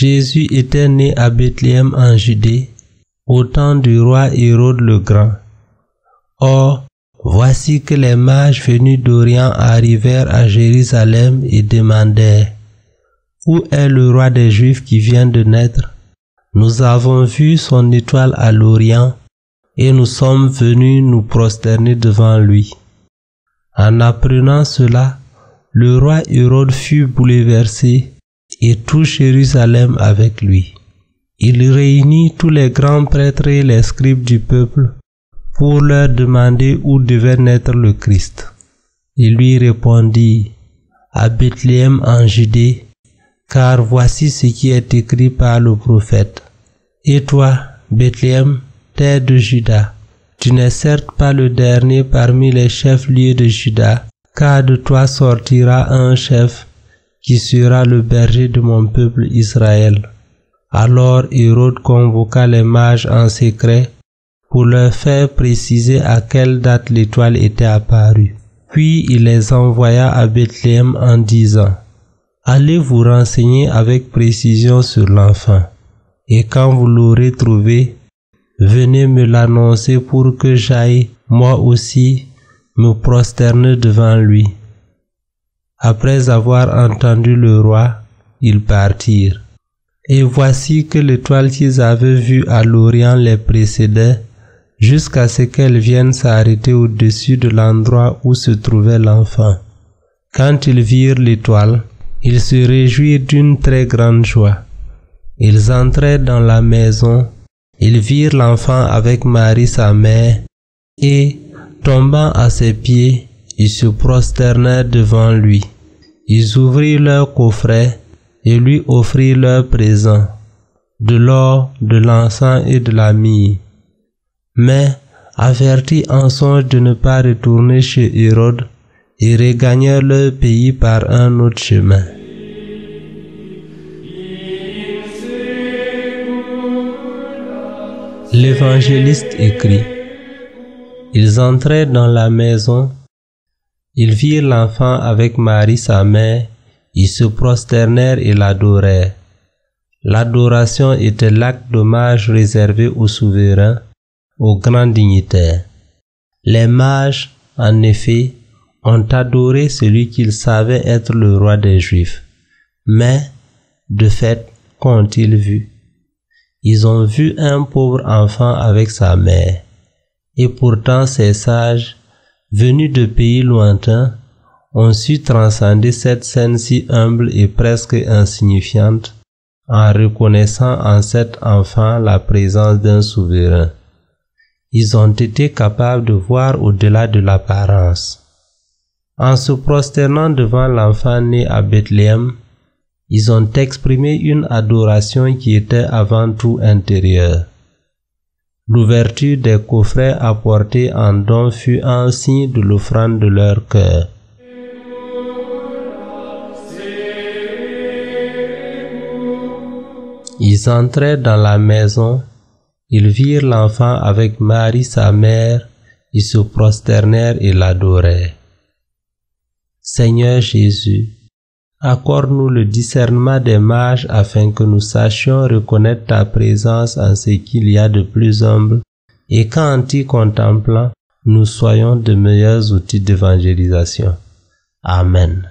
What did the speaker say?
Jésus était né à Bethléem en Judée, au temps du roi Hérode le Grand. Or, voici que les mages venus d'Orient arrivèrent à Jérusalem et demandèrent: Où est le roi des Juifs qui vient de naître? Nous avons vu son étoile à l'Orient et nous sommes venus nous prosterner devant lui. En apprenant cela, le roi Hérode fut bouleversé et tout Jérusalem avec lui. Il réunit tous les grands prêtres et les scribes du peuple pour leur demander où devait naître le Christ. Il lui répondit: À Bethléem en Judée, car voici ce qui est écrit par le prophète. Et toi, Bethléem, terre de Juda, tu n'es certes pas le dernier parmi les chefs-lieux de Juda, car de toi sortira un chef qui sera le berger de mon peuple Israël. Alors Hérode convoqua les mages en secret pour leur faire préciser à quelle date l'étoile était apparue. Puis il les envoya à Bethléem en disant: Allez vous renseigner avec précision sur l'enfant, et quand vous l'aurez trouvé, venez me l'annoncer pour que j'aille, moi aussi, me prosterner devant lui. Après avoir entendu le roi, ils partirent. Et voici que l'étoile qu'ils avaient vue à l'Orient les précédait, jusqu'à ce qu'elle vienne s'arrêter au-dessus de l'endroit où se trouvait l'enfant. Quand ils virent l'étoile, ils se réjouirent d'une très grande joie. Ils entrèrent dans la maison, ils virent l'enfant avec Marie sa mère, et, tombant à ses pieds, ils se prosternèrent devant lui. Ils ouvrirent leur coffret et lui offrirent leurs présents, de l'or, de l'encens et de la myrrhe. Mais, avertis en songe de ne pas retourner chez Hérode, ils regagnèrent leur pays par un autre chemin. L'évangéliste écrit: Ils entrèrent dans la maison, ils virent l'enfant avec Marie sa mère, ils se prosternèrent et l'adorèrent. L'adoration était l'acte d'hommage réservé au souverain, aux grands dignitaires. Les mages, en effet, ont adoré celui qu'ils savaient être le roi des Juifs. Mais, de fait, qu'ont-ils vu? Ils ont vu un pauvre enfant avec sa mère. Et pourtant ces sages, venus de pays lointains, ont su transcender cette scène si humble et presque insignifiante en reconnaissant en cet enfant la présence d'un souverain. Ils ont été capables de voir au-delà de l'apparence. En se prosternant devant l'enfant né à Bethléem, ils ont exprimé une adoration qui était avant tout intérieure. L'ouverture des coffrets apportés en don fut un signe de l'offrande de leur cœur. Ils entrèrent dans la maison, ils virent l'enfant avec Marie sa mère, ils se prosternèrent et l'adorèrent. Seigneur Jésus, accorde-nous le discernement des mages afin que nous sachions reconnaître ta présence en ce qu'il y a de plus humble et qu'en t'y contemplant, nous soyons de meilleurs outils d'évangélisation. Amen.